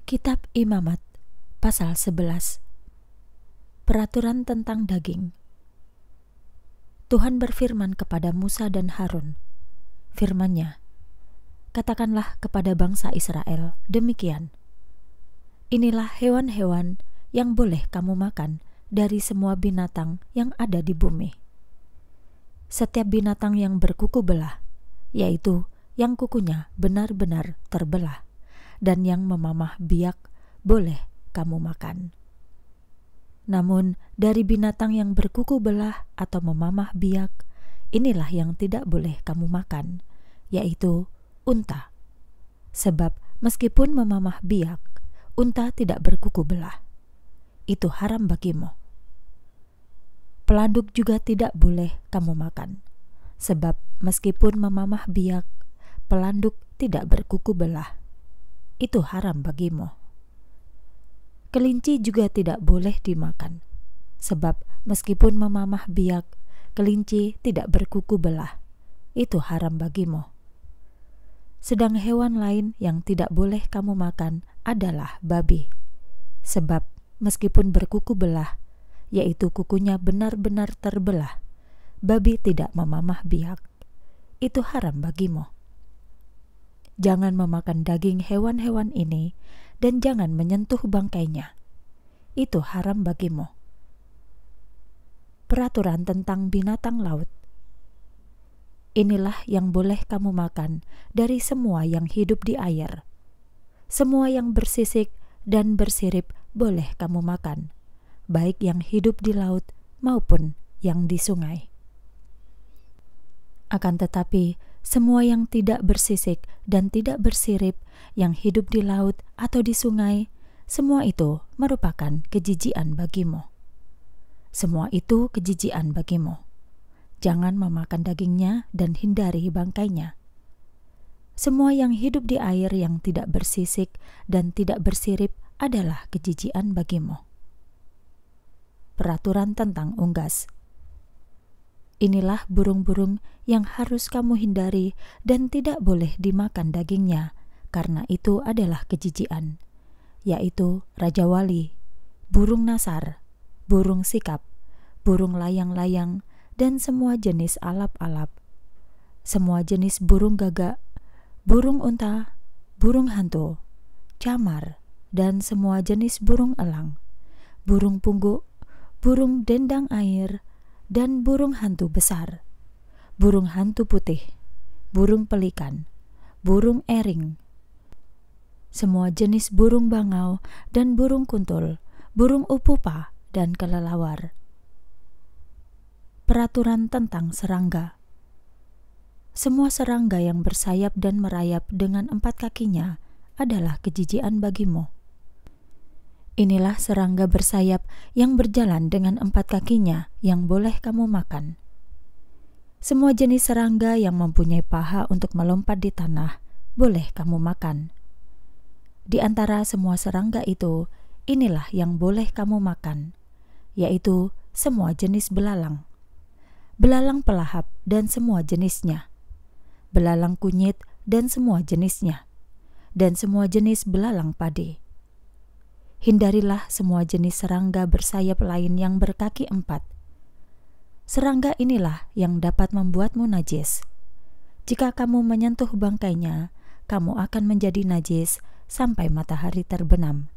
Kitab Imamat, pasal 11. Peraturan tentang daging. Tuhan berfirman kepada Musa dan Harun. Firman-Nya, katakanlah kepada bangsa Israel demikian. Inilah hewan-hewan yang boleh kamu makan dari semua binatang yang ada di bumi. Setiap binatang yang berkuku belah, yaitu yang kukunya benar-benar terbelah, dan yang memamah biak boleh kamu makan. Namun dari binatang yang berkuku belah atau memamah biak, inilah yang tidak boleh kamu makan, yaitu unta. Sebab meskipun memamah biak, unta tidak berkuku belah. Itu haram bagimu. Pelanduk juga tidak boleh kamu makan, sebab meskipun memamah biak, pelanduk tidak berkuku belah. Itu haram bagimu. Kelinci juga tidak boleh dimakan, sebab meskipun memamah biak, kelinci tidak berkuku belah. Itu haram bagimu. Sedang hewan lain yang tidak boleh kamu makan adalah babi, sebab meskipun berkuku belah, yaitu kukunya benar-benar terbelah, babi tidak memamah biak. Itu haram bagimu. Jangan memakan daging hewan-hewan ini dan jangan menyentuh bangkainya. Itu haram bagimu. Peraturan tentang binatang laut. Inilah yang boleh kamu makan dari semua yang hidup di air. Semua yang bersisik dan bersirip boleh kamu makan, baik yang hidup di laut maupun yang di sungai. Akan tetapi, semua yang tidak bersisik dan tidak bersirip, yang hidup di laut atau di sungai, semua itu merupakan kejijian bagimu. Semua itu kejijian bagimu. Jangan memakan dagingnya dan hindari bangkainya. Semua yang hidup di air yang tidak bersisik dan tidak bersirip adalah kejijian bagimu. Peraturan tentang unggas. Inilah burung-burung yang harus kamu hindari dan tidak boleh dimakan dagingnya, karena itu adalah kejijian, yaitu rajawali, burung nasar, burung sikap, burung layang-layang, dan semua jenis alap-alap, semua jenis burung gagak, burung unta, burung hantu, camar, dan semua jenis burung elang, burung pungguk, burung dendang air, dan burung hantu besar, burung hantu putih, burung pelikan, burung ering, semua jenis burung bangau dan burung kuntul, burung upupa dan kelelawar. Peraturan tentang serangga. Semua serangga yang bersayap dan merayap dengan 4 kakinya adalah kejijian bagimu. Inilah serangga bersayap yang berjalan dengan 4 kakinya yang boleh kamu makan. Semua jenis serangga yang mempunyai paha untuk melompat di tanah boleh kamu makan. Di antara semua serangga itu, inilah yang boleh kamu makan, yaitu semua jenis belalang, belalang pelahap dan semua jenisnya, belalang kunyit dan semua jenisnya, dan semua jenis belalang padi. Hindarilah semua jenis serangga bersayap lain yang berkaki 4. Serangga inilah yang dapat membuatmu najis. Jika kamu menyentuh bangkainya, kamu akan menjadi najis sampai matahari terbenam.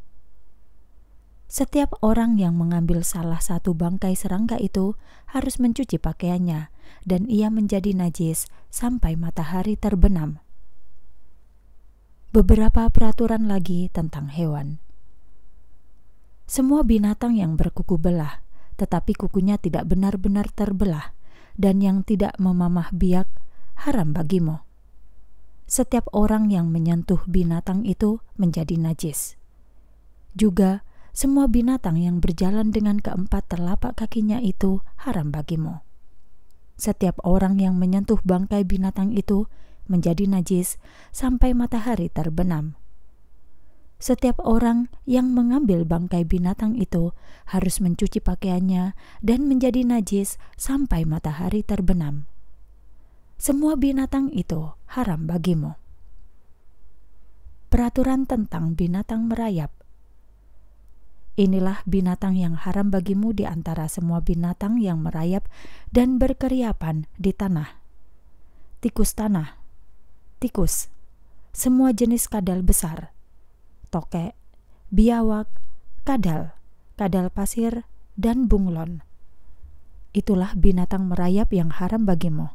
Setiap orang yang mengambil salah satu bangkai serangga itu harus mencuci pakaiannya, dan ia menjadi najis sampai matahari terbenam. Beberapa peraturan lagi tentang hewan. Semua binatang yang berkuku belah, tetapi kukunya tidak benar-benar terbelah, dan yang tidak memamah biak, haram bagimu. Setiap orang yang menyentuh binatang itu menjadi najis. Juga, semua binatang yang berjalan dengan keempat telapak kakinya itu haram bagimu. Setiap orang yang menyentuh bangkai binatang itu menjadi najis sampai matahari terbenam. Setiap orang yang mengambil bangkai binatang itu harus mencuci pakaiannya dan menjadi najis sampai matahari terbenam. Semua binatang itu haram bagimu. peraturan tentang binatang merayap. Inilah binatang yang haram bagimu di antara semua binatang yang merayap dan berkeriapan di tanah. Tikus tanah, tikus, semua jenis kadal besar, tokek, biawak, kadal, kadal pasir, dan bunglon. Itulah binatang merayap yang haram bagimu.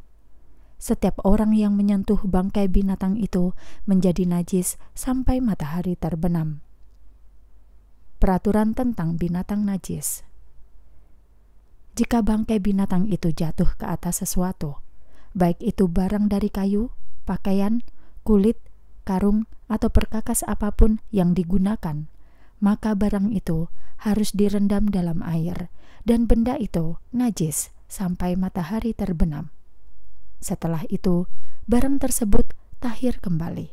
Setiap orang yang menyentuh bangkai binatang itu menjadi najis sampai matahari terbenam. Peraturan tentang binatang najis. Jika bangkai binatang itu jatuh ke atas sesuatu, baik itu barang dari kayu, pakaian, kulit, karung, atau perkakas apapun yang digunakan, maka barang itu harus direndam dalam air, dan benda itu najis sampai matahari terbenam. Setelah itu, barang tersebut tahir kembali.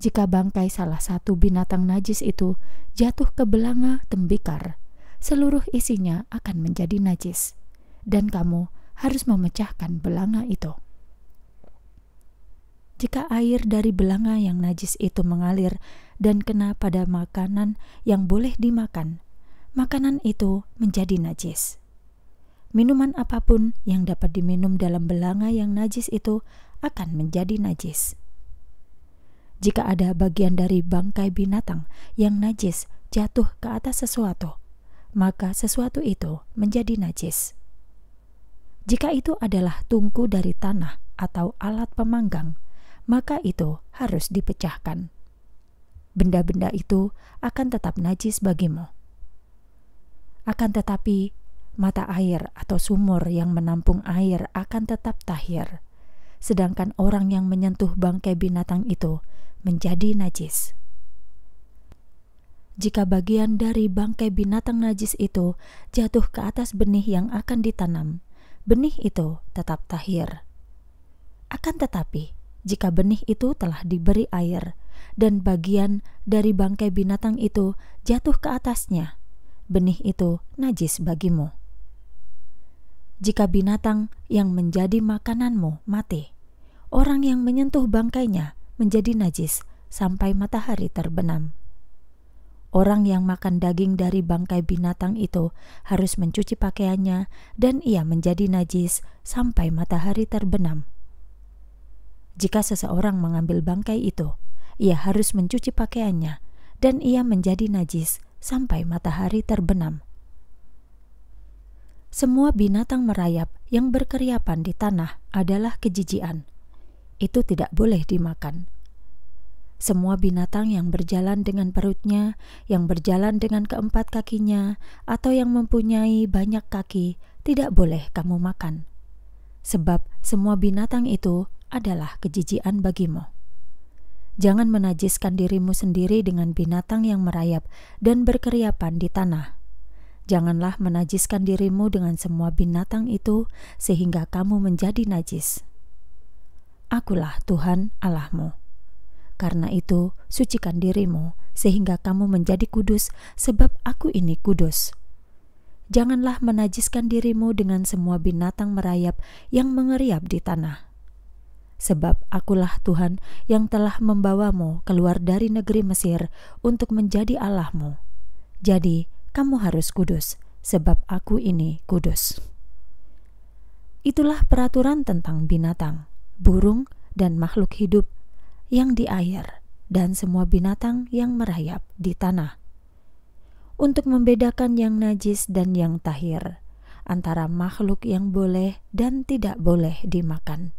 Jika bangkai salah satu binatang najis itu jatuh ke belanga tembikar, seluruh isinya akan menjadi najis, dan kamu harus memecahkan belanga itu. Jika air dari belanga yang najis itu mengalir dan kena pada makanan yang boleh dimakan, makanan itu menjadi najis. Minuman apapun yang dapat diminum dalam belanga yang najis itu akan menjadi najis. Jika ada bagian dari bangkai binatang yang najis jatuh ke atas sesuatu, maka sesuatu itu menjadi najis. Jika itu adalah tungku dari tanah atau alat pemanggang, maka itu harus dipecahkan. Benda-benda itu akan tetap najis bagimu. Akan tetapi, mata air atau sumur yang menampung air akan tetap tahir, sedangkan orang yang menyentuh bangkai binatang itu menjadi najis. Jika bagian dari bangkai binatang najis itu jatuh ke atas benih yang akan ditanam, benih itu tetap tahir. Akan tetapi, jika benih itu telah diberi air dan bagian dari bangkai binatang itu jatuh ke atasnya, benih itu najis bagimu. Jika binatang yang menjadi makananmu mati, orang yang menyentuh bangkainya menjadi najis sampai matahari terbenam. Orang yang makan daging dari bangkai binatang itu harus mencuci pakaiannya dan ia menjadi najis sampai matahari terbenam. Jika seseorang mengambil bangkai itu, ia harus mencuci pakaiannya dan ia menjadi najis sampai matahari terbenam. Semua binatang merayap yang berkeriapan di tanah adalah kejijian. Itu tidak boleh dimakan. Semua binatang yang berjalan dengan perutnya, yang berjalan dengan keempat kakinya, atau yang mempunyai banyak kaki, tidak boleh kamu makan. Sebab semua binatang itu adalah kejijian bagimu. Jangan menajiskan dirimu sendiri dengan binatang yang merayap dan berkeriapan di tanah. Janganlah menajiskan dirimu dengan semua binatang itu sehingga kamu menjadi najis. Akulah Tuhan Allahmu. Karena itu, sucikan dirimu sehingga kamu menjadi kudus, sebab aku ini kudus. Janganlah menajiskan dirimu dengan semua binatang merayap yang mengeriap di tanah. Sebab akulah Tuhan yang telah membawamu keluar dari negeri Mesir untuk menjadi Allahmu. Jadi, kamu harus kudus, sebab aku ini kudus. Itulah peraturan tentang binatang, burung, dan makhluk hidup yang di air, dan semua binatang yang merayap di tanah. Untuk membedakan yang najis dan yang tahir, antara makhluk yang boleh dan tidak boleh dimakan.